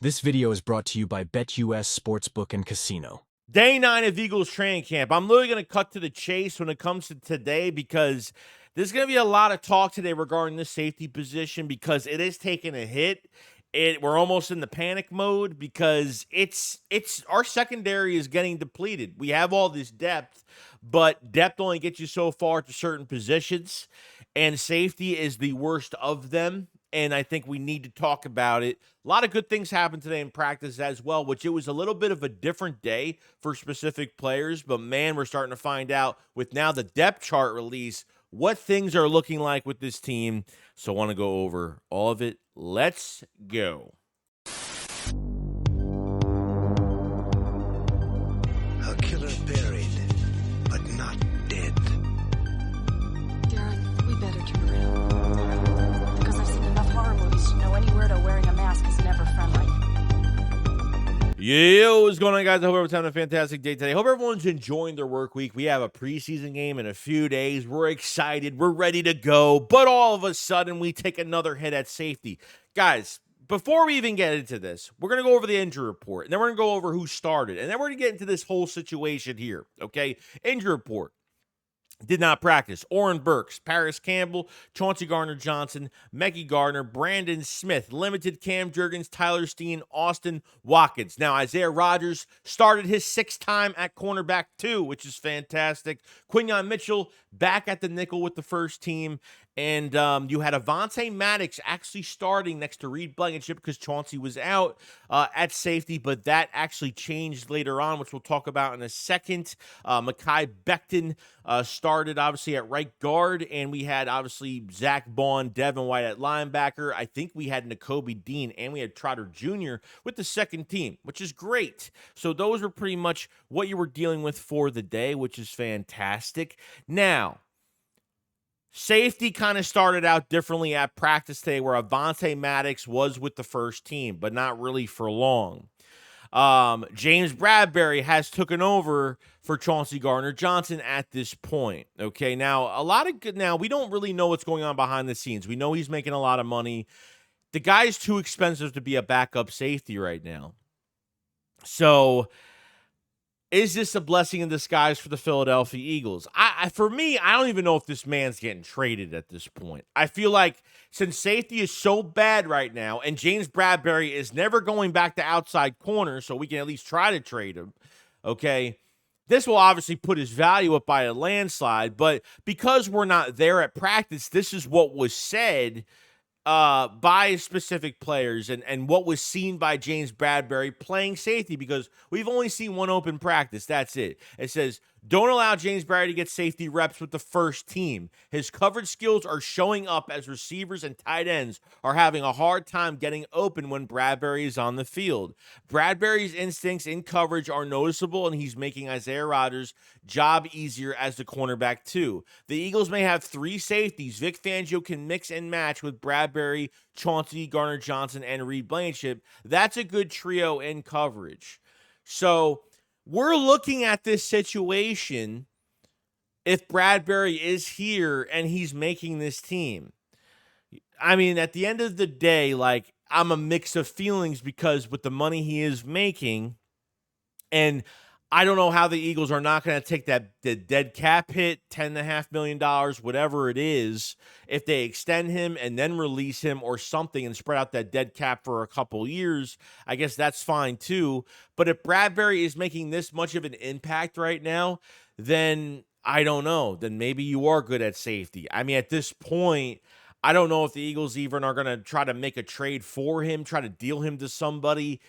This video is brought to you by BetUS Sportsbook and Casino. Day 9 of Eagles training camp. I'm literally going to cut to the chase when it comes to today because there's going to be a lot of talk today regarding this safety position because it is taking a hit. We're almost in the panic mode because it's our secondary is getting depleted. We have all this depth, but depth only gets you so far to certain positions, and safety is the worst of them. And I think we need to talk about it. A lot of good things happened today in practice as well, which it was a little bit of a different day for specific players. But, man, we're starting to find out with now the depth chart release what things are looking like with this team. So I want to go over all of it. Let's go. A killer buried, but not dead. Darren, we better turn around. Because I've seen enough horror movies to know any weirdo wearing a mask is never friendly. Yo, what's going on, guys? I hope everyone's having a fantastic day today. Hope everyone's enjoying their work week. We have a preseason game in a few days. We're excited. We're ready to go. But all of a sudden, we take another hit at safety. Guys, before we even get into this, we're going to go over the injury report. And then we're going to go over who started. And then we're going to get into this whole situation here, okay? Injury report. Did not practice. Oren Burks, Paris Campbell, Chauncey Gardner-Johnson, Mekhi Gardner, Brandon Smith, limited Cam Jurgens, Tyler Steen, Austin Watkins. Now, Isaiah Rodgers started his sixth time at cornerback too, which is fantastic. Quintin Mitchell back at the nickel with the first team. And you had Avonte Maddox actually starting next to Reed Blankenship because Chauncey was out at safety, but that actually changed later on, which we'll talk about in a second. Mekhi Becton started, obviously, at right guard, and we had, obviously, Zack Bonani, Devin White at linebacker. I think we had Nakobe Dean, and we had Trotter Jr. with the second team, which is great. So those were pretty much what you were dealing with for the day, which is fantastic. Now, safety kind of started out differently at practice today where Avonte Maddox was with the first team, but not really for long. James Bradberry has taken over for Chauncey Gardner-Johnson at this point. Okay, now we don't really know what's going on behind the scenes. We know he's making a lot of money. The guy's too expensive to be a backup safety right now. So, is this a blessing in disguise for the Philadelphia Eagles? For me, I don't even know if this man's getting traded at this point. I feel like since safety is so bad right now, and James Bradberry is never going back to outside corner, so we can at least try to trade him, okay, this will obviously put his value up by a landslide, but because we're not there at practice, this is what was said by specific players and what was seen by James Bradberry playing safety, because we've only seen one open practice. That's it. It says, don't allow James Bradberry to get safety reps with the first team. His coverage skills are showing up as receivers and tight ends are having a hard time getting open when Bradberry is on the field. Bradberry's instincts in coverage are noticeable, and he's making Isaiah Rodgers' job easier as the cornerback too. The Eagles may have three safeties. Vic Fangio can mix and match with Bradberry, Chauncey Gardner-Johnson, and Reed Blankenship. That's a good trio in coverage. So we're looking at this situation if Bradberry is here and he's making this team. I mean, at the end of the day, like, I'm a mix of feelings because with the money he is making, and I don't know how the Eagles are not going to take the dead cap hit, $10.5 million, whatever it is, if they extend him and then release him or something and spread out that dead cap for a couple years. I guess that's fine too. But if Bradberry is making this much of an impact right now, then I don't know. Then maybe you are good at safety. I mean, at this point, I don't know if the Eagles even are going to try to make a trade for him, try to deal him to somebody.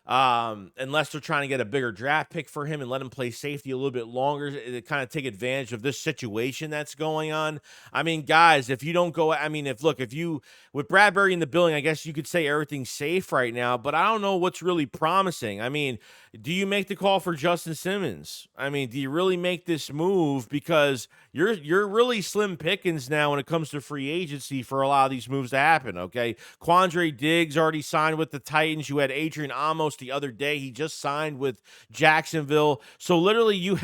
Unless they're trying to get a bigger draft pick for him and let him play safety a little bit longer to kind of take advantage of this situation that's going on. I mean, guys, if you don't go, if you, with Bradberry in the building, I guess you could say everything's safe right now, but I don't know what's really promising. I mean, do you make the call for Justin Simmons? I mean, do you really make this move? Because you're really slim pickings now when it comes to free agency for a lot of these moves to happen, okay? Quandre Diggs already signed with the Titans. You had Adrian Amos almost the other day. He just signed with Jacksonville. So literally you're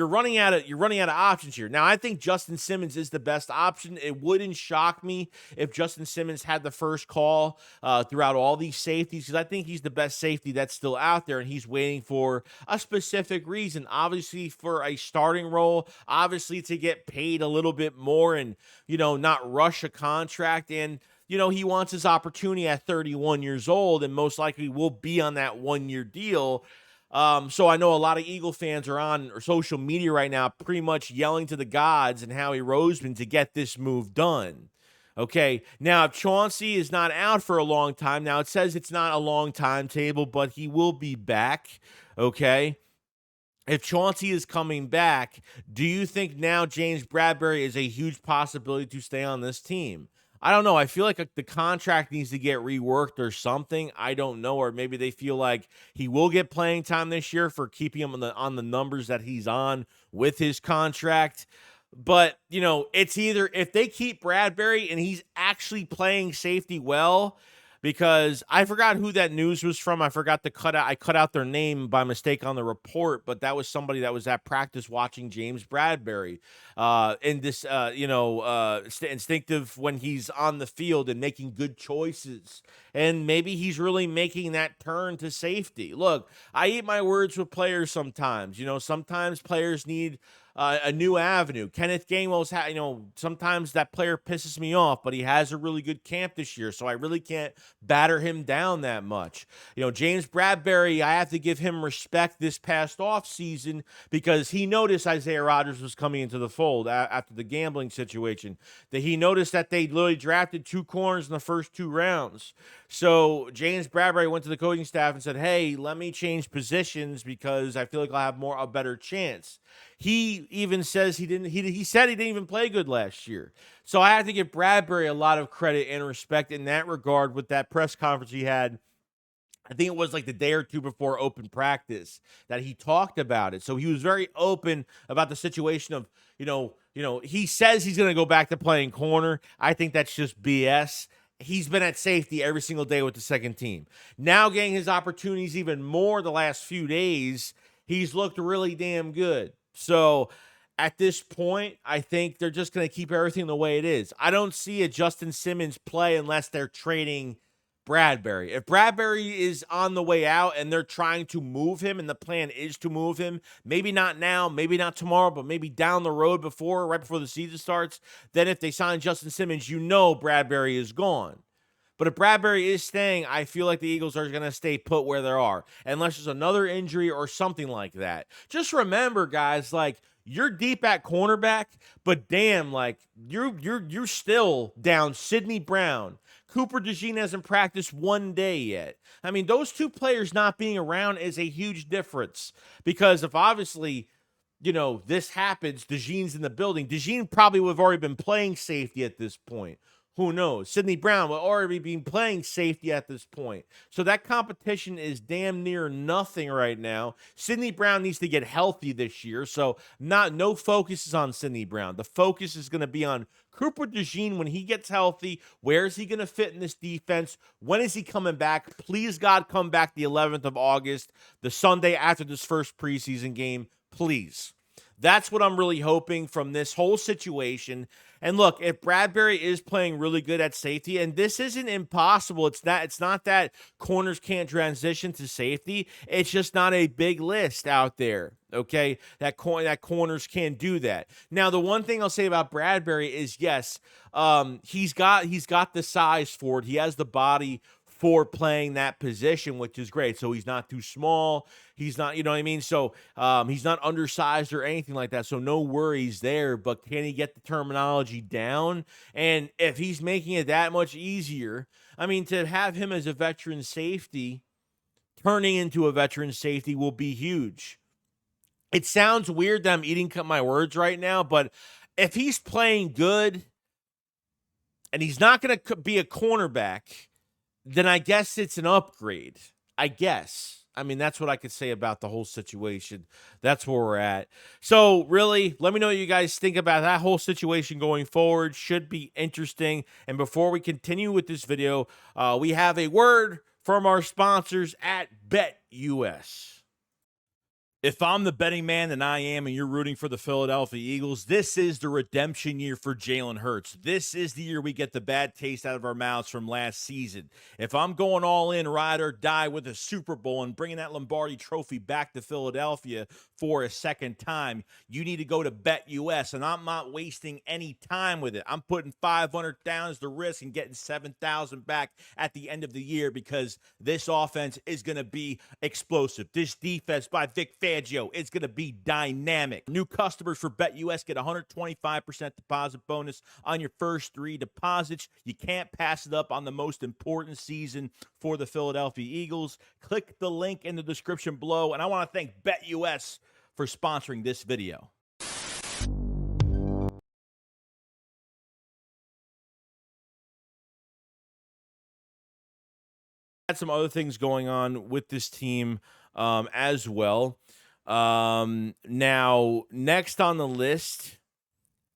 running out of options here. Now I think Justin Simmons is the best option. It wouldn't shock me if Justin Simmons had the first call throughout all these safeties, because I think he's the best safety that's still out there, and he's waiting for a specific reason. Obviously for a starting role, obviously to get paid a little bit more and, not rush a contract. And, he wants his opportunity at 31 years old and most likely will be on that 1-year deal. So I know a lot of Eagle fans are on social media right now pretty much yelling to the gods and Howie Roseman to get this move done. Okay, now if Chauncey is not out for a long time, now it says it's not a long timetable, but he will be back, okay? If Chauncey is coming back, do you think now James Bradberry is a huge possibility to stay on this team? I don't know. I feel like the contract needs to get reworked or something. I don't know. Or maybe they feel like he will get playing time this year for keeping him on the numbers that he's on with his contract. But, it's either if they keep Bradberry and he's actually playing safety well, because I forgot who that news was from. I forgot to cut out their name by mistake on the report, but that was somebody that was at practice watching James Bradberry in this, instinctive when he's on the field and making good choices. And maybe he's really making that turn to safety. Look, I eat my words with players sometimes. Sometimes players need a new avenue. Kenneth Gainwell's, sometimes that player pisses me off, but he has a really good camp this year, so I really can't batter him down that much. James Bradberry, I have to give him respect this past offseason because he noticed Isaiah Rodgers was coming into the fold after the gambling situation, that he noticed that they literally drafted 2 corners in the first 2 rounds. So James Bradberry went to the coaching staff and said, hey, let me change positions because I feel like I'll have a better chance. He even says he said he didn't even play good last year. So I have to give Bradberry a lot of credit and respect in that regard with that press conference he had. I think it was like the day or two before open practice that he talked about it. So he was very open about the situation of, he says he's going to go back to playing corner. I think that's just BS. He's been at safety every single day with the second team. Now getting his opportunities even more the last few days, he's looked really damn good. So at this point, I think they're just going to keep everything the way it is. I don't see a Justin Simmons play unless they're trading Bradberry. If Bradberry is on the way out and they're trying to move him and the plan is to move him, maybe not now, maybe not tomorrow, but maybe down the road right before the season starts, then if they sign Justin Simmons, Bradberry is gone. But if Bradberry is staying, I feel like the Eagles are going to stay put where they are, unless there's another injury or something like that. Just remember, guys, you're deep at cornerback, but damn, you're still down Sidney Brown. Cooper DeJean hasn't practiced 1 day yet. I mean, those 2 players not being around is a huge difference because if obviously, this happens, DeJean's in the building, DeJean probably would have already been playing safety at this point. Who knows? Sidney Brown will already be playing safety at this point. So that competition is damn near nothing right now. Sidney Brown needs to get healthy this year. So no focus is on Sidney Brown. The focus is going to be on Cooper DeJean when he gets healthy. Where is he going to fit in this defense? When is he coming back? Please, God, come back the 11th of August, the Sunday after this first preseason game. Please. That's what I'm really hoping from this whole situation. And look, if Bradberry is playing really good at safety, and this isn't impossible, it's not that corners can't transition to safety. It's just not a big list out there, okay, that corners can do that. Now, the one thing I'll say about Bradberry is, yes, he's got the size for it. He has the body for playing that position, which is great. So he's not too small. He's not, So he's not undersized or anything like that. So no worries there. But can he get the terminology down? And if he's making it that much easier, to have him as a veteran safety, turning into a veteran safety will be huge. It sounds weird that I'm eating my words right now, but if he's playing good and he's not going to be a cornerback, then I guess it's an upgrade. I guess. That's what I could say about the whole situation. That's where we're at. So, really, let me know what you guys think about that whole situation going forward. Should be interesting. And before we continue with this video, we have a word from our sponsors at BetUS. If I'm the betting man, and I am, and you're rooting for the Philadelphia Eagles, this is the redemption year for Jalen Hurts. This is the year we get the bad taste out of our mouths from last season. If I'm going all in, ride or die with a Super Bowl and bringing that Lombardi trophy back to Philadelphia for a second time, you need to go to BetUS, and I'm not wasting any time with it. I'm putting $500 down as the risk and getting $7,000 back at the end of the year because this offense is going to be explosive. This defense by Vic Fangio is going to be dynamic. New customers for BetUS get 125% deposit bonus on your first 3 deposits. You can't pass it up on the most important season for the Philadelphia Eagles. Click the link in the description below, and I want to thank BetUS for sponsoring this video. Had some other things going on with this team as well. Now, next on the list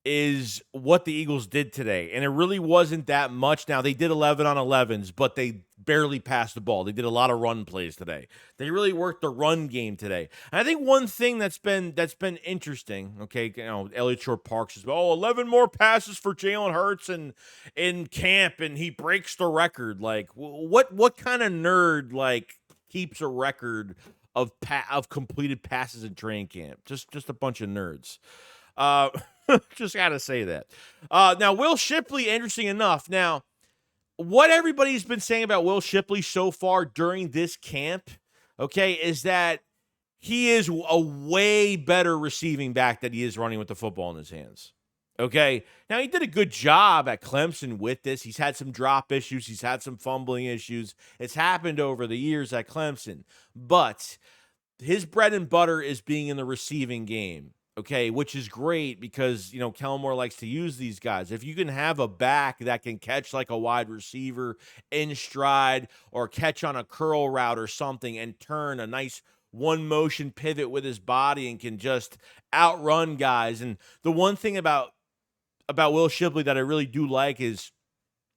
is what the Eagles did today, and it really wasn't that much. Now, they did 11 on 11s, but they barely passed the ball. They did a lot of run plays today. They really worked the run game today. And I think one thing that's been interesting, okay, Elliott Shore Parks says, 11 more passes for Jalen Hurts and in camp, and he breaks the record. Like, what kind of nerd keeps a record of completed passes in training camp? Just a bunch of nerds. Just got to say that. Now, Will Shipley, interesting enough. Now, what everybody's been saying about Will Shipley so far during this camp, okay, is that he is a way better receiving back than he is running with the football in his hands. Okay, now he did a good job at Clemson with this. He's had some drop issues. He's had some fumbling issues. It's happened over the years at Clemson. But his bread and butter is being in the receiving game. Okay, which is great because, Kellen Moore likes to use these guys. If you can have a back that can catch like a wide receiver in stride or catch on a curl route or something and turn a nice one motion pivot with his body and can just outrun guys. And the one thing about Will Shipley that I really do like is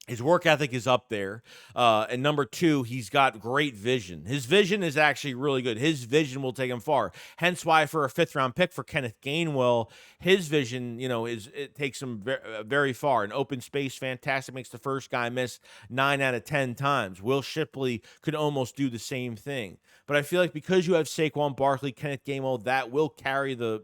his work ethic is up there. And number 2, he's got great vision. His vision is actually really good. His vision will take him far. Hence why for a 5th-round pick for Kenneth Gainwell, his vision, it takes him very far. In open space, fantastic. Makes the first guy miss 9 out of 10 times. Will Shipley could almost do the same thing. But I feel like because you have Saquon Barkley, Kenneth Gainwell, that will carry the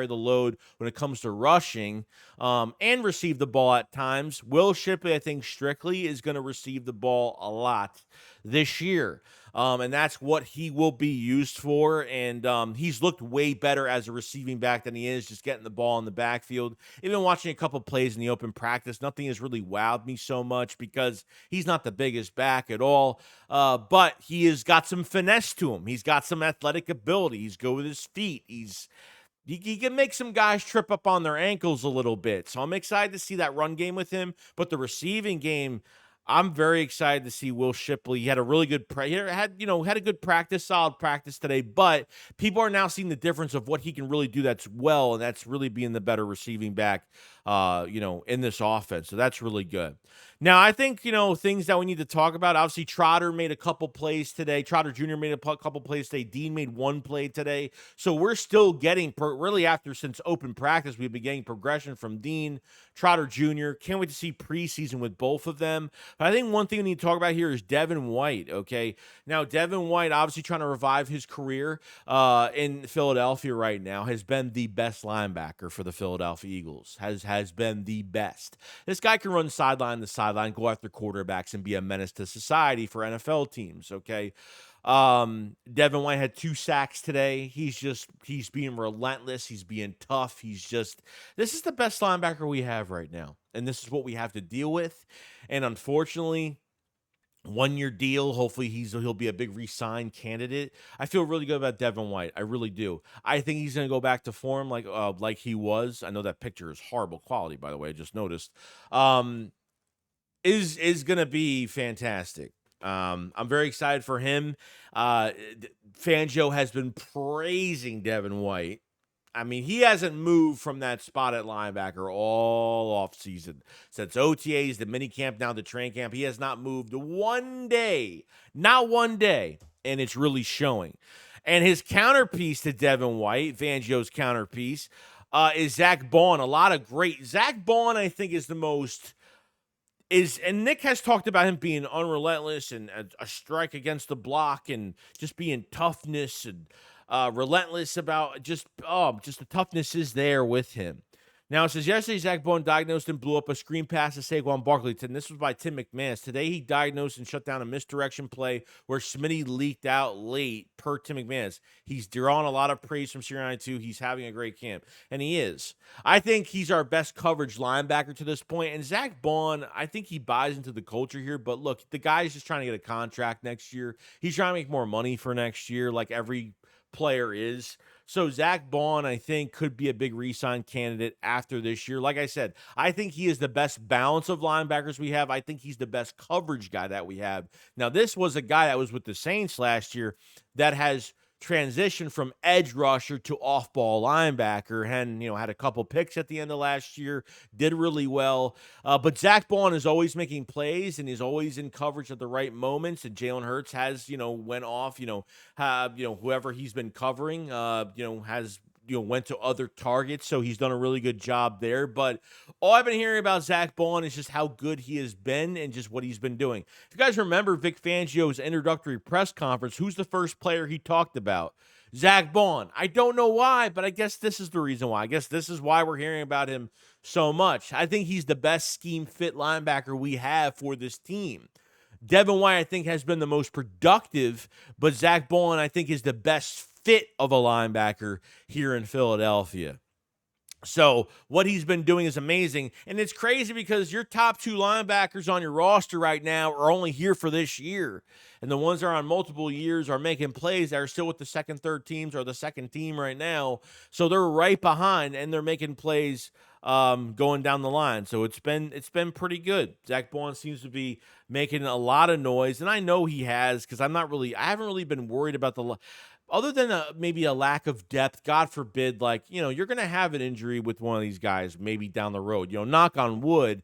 load when it comes to rushing and receive the ball at times. Will Shipley, I think, strictly is going to receive the ball a lot this year. And that's what he will be used for. And he's looked way better as a receiving back than he is just getting the ball in the backfield. Even watching a couple plays in the open practice, nothing has really wowed me so much because he's not the biggest back at all. But he has got some finesse to him. He's got some athletic ability. He's good with his feet. He can make some guys trip up on their ankles a little bit. So I'm excited to see that run game with him. But the receiving game, I'm very excited to see Will Shipley. He had a really good had a good practice, solid practice today, but people are now seeing the difference of what he can really do that's well, and that's really being the better receiving back in this offense. So that's really good. Now, I think, things that we need to talk about, obviously Trotter made a couple plays today. Trotter Jr. made a couple plays today. Dean made one play today. So we're still getting, since open practice, we've been getting progression from Dean, Trotter Jr. Can't wait to see preseason with both of them. But I think one thing we need to talk about here is Devin White, okay? Now, Devin White, obviously trying to revive his career in Philadelphia right now, has been the best linebacker for the Philadelphia Eagles, has been the best. This guy can run sideline to sideline, go after quarterbacks, and be a menace to society for NFL teams, okay? Devin White had 2 sacks today. He's being relentless. He's being tough. This is the best linebacker we have right now. And this is what we have to deal with. And unfortunately, 1-year deal. Hopefully he'll be a big re-sign candidate. I feel really good about Devin White. I really do. I think he's going to go back to form like he was. I know that picture is horrible quality, by the way. I just noticed. Is going to be fantastic. I'm very excited for him. Fangio has been praising Devin White. I mean, he hasn't moved from that spot at linebacker all off season. Since OTAs, the minicamp, now the train camp, he has not moved one day, not one day, and it's really showing. And his counterpiece to Devin White, Fangio's counterpiece, is Zack Bonani. A lot of great. Zack Bonani, I think, is the most and Nick has talked about him being unrelentless and a strike against the block and just being toughness and relentless about just the toughness is there with him. Now, it says, yesterday, Zack Bonani diagnosed and blew up a screen pass to Saquon Barkley. This was by Tim McManus. Today, he diagnosed and shut down a misdirection play where Smitty leaked out late, per Tim McManus. He's drawing a lot of praise from Sirianni, too. He's having a great camp, and he is. I think he's our best coverage linebacker to this point, and Zack Bonani, I think he buys into the culture here, but look, the guy's just trying to get a contract next year. He's trying to make more money for next year, like every player is. So Zack Bonani, I think, could be a big re-sign candidate after this year. Like I said, I think he is the best balance of linebackers we have. I think he's the best coverage guy that we have. Now, this was a guy that was with the Saints last year that has transitioned from edge rusher to off-ball linebacker, and had a couple picks at the end of last year, did really well. But Zack Bonani is always making plays and is always in coverage at the right moments. And Jalen Hurts has, went off, whoever he's been covering, has went to other targets, so he's done a really good job there. But all I've been hearing about Zack Bonani is just how good he has been and just what he's been doing. If you guys remember Vic Fangio's introductory press conference, who's the first player he talked about? Zack Bonani. I don't know why, but I guess this is the reason why. I guess this is why we're hearing about him so much. I think he's the best scheme fit linebacker we have for this team. Devin White, I think, has been the most productive, but Zack Bonani, I think, is the best fit of a linebacker here in Philadelphia. So what he's been doing is amazing, and it's crazy because your top two linebackers on your roster right now are only here for this year, and the ones that are on multiple years are making plays that are still with the second, third teams or the second team right now, so they're right behind, and they're making plays going down the line. So it's been pretty good. Zack Bonani seems to be making a lot of noise, and I know he has because I haven't really been worried about other than maybe a lack of depth. God forbid, you're going to have an injury with one of these guys maybe down the road. Knock on wood,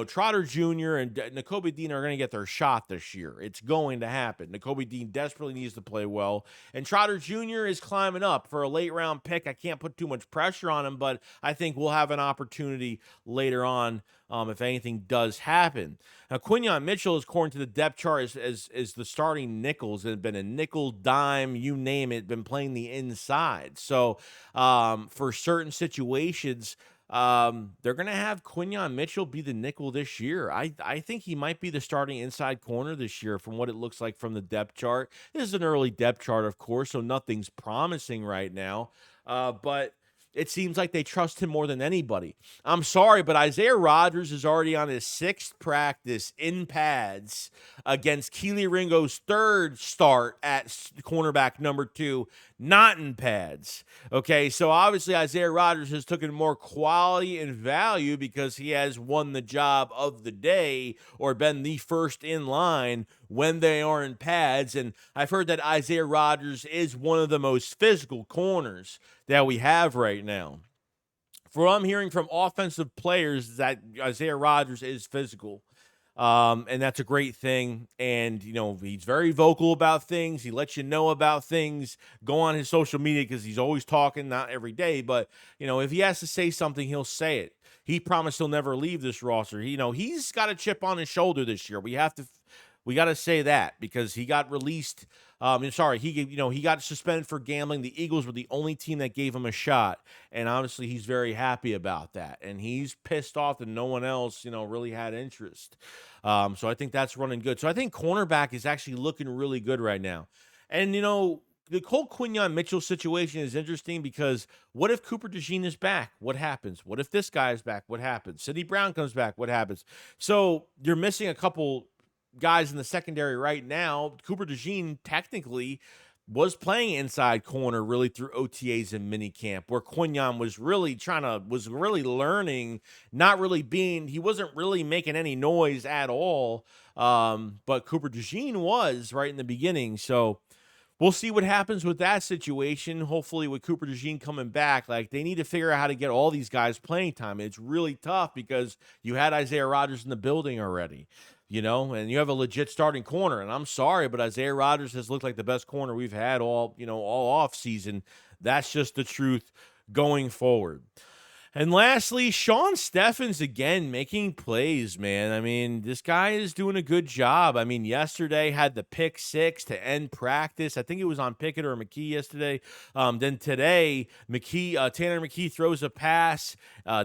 Trotter Jr. and Nakobe Dean are going to get their shot this year. It's going to happen. Nakobe Dean desperately needs to play well, and Trotter Jr. is climbing up for a late round pick. I can't put too much pressure on him, but I think we'll have an opportunity later on if anything does happen. Now, Quintin Mitchell is, according to the depth chart, is the starting nickels. It's been a nickel, dime, you name it, been playing the inside. So for certain situations, they're going to have Quintin Mitchell be the nickel this year. I think he might be the starting inside corner this year from what it looks like from the depth chart. This is an early depth chart, of course, so nothing's promising right now. But it seems like they trust him more than anybody. I'm sorry, but Isaiah Rodgers is already on his sixth practice in pads against Keely Ringo's third start at cornerback number 2, not in pads. Okay, so obviously Isaiah Rodgers has taken more quality and value because he has won the job of the day or been the first in line when they are in pads. And I've heard that Isaiah Rodgers is one of the most physical corners that we have right now. For what I'm hearing from offensive players, that Isaiah Rodgers is physical. And that's a great thing. And, he's very vocal about things. He lets you know about things. Go on his social media because he's always talking, not every day. But, if he has to say something, he'll say it. He promised he'll never leave this roster. He's got a chip on his shoulder this year. We got to say that because he got released. He got suspended for gambling. The Eagles were the only team that gave him a shot, and obviously he's very happy about that. And he's pissed off that no one else, really had interest. So I think that's running good. So I think cornerback is actually looking really good right now. And the whole Quintin Mitchell situation is interesting because what if Cooper DeJean is back? What happens? What if this guy is back? What happens? Sidney Brown comes back. What happens? So you're missing a couple guys in the secondary right now. Cooper DeJean technically was playing inside corner really through OTAs and minicamp, where Quintin was really learning, he wasn't really making any noise at all. But Cooper DeJean was right in the beginning. So we'll see what happens with that situation. Hopefully with Cooper DeJean coming back, like they need to figure out how to get all these guys playing time. It's really tough because you had Isaiah Rodgers in the building already, and you have a legit starting corner. And I'm sorry, but Isaiah Rodgers has looked like the best corner we've had all off season. That's just the truth going forward. And lastly, Sean Stephens again making plays, man. I mean, this guy is doing a good job. I mean, yesterday had the pick 6 to end practice. I think it was on Pickett or McKee yesterday. Then today, Tanner McKee throws a pass,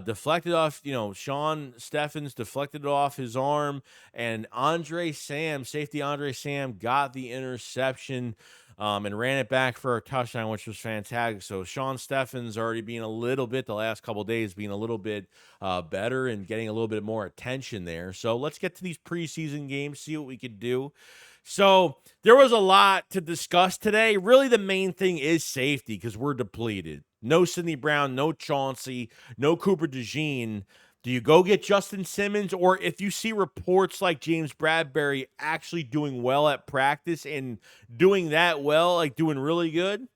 deflected off, Sean Stephens deflected it off his arm, and safety Andre Sam got the interception. And ran it back for a touchdown, which was fantastic. So Sean Stephens already being a little bit, the last couple of days, being a little bit better and getting a little bit more attention there. So let's get to these preseason games, see what we could do. So there was a lot to discuss today. Really, the main thing is safety because we're depleted. No Sidney Brown, no Chauncey, no Cooper DeJean. Do you go get Justin Simmons? Or if you see reports like James Bradberry actually doing well at practice and doing that well, like doing really good,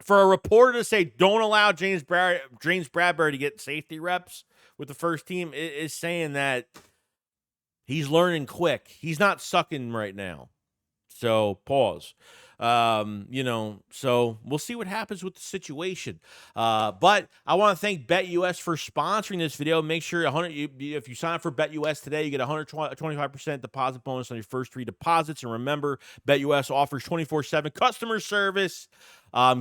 for a reporter to say don't allow James Bradberry to get safety reps with the first team is saying that he's learning quick. He's not sucking right now. So pause. So we'll see what happens with the situation. But I want to thank BetUS for sponsoring this video. Make sure if you sign up for BetUS today, you get 125% deposit bonus on your first 3 deposits. And remember, BetUS offers 24/7 customer service.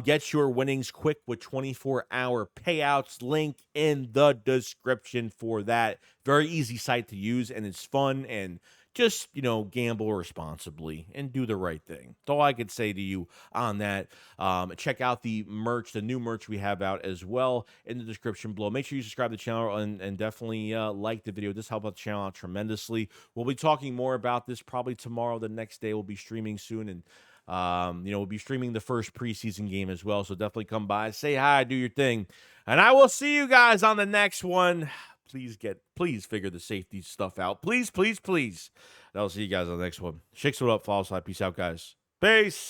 Get your winnings quick with 24-hour payouts. Link in the description for that. Very easy site to use, and it's fun, and just, gamble responsibly and do the right thing. That's all I could say to you on that. Check out the merch, the new merch we have out as well in the description below. Make sure you subscribe to the channel and definitely like the video. This helps out the channel out tremendously. We'll be talking more about this probably tomorrow. The next day we'll be streaming soon, and we'll be streaming the first preseason game as well. So definitely come by, say hi, do your thing. And I will see you guys on the next one. Please figure the safety stuff out. Please, please, please. And I'll see you guys on the next one. Shakes it up, follow side. Peace out, guys. Peace.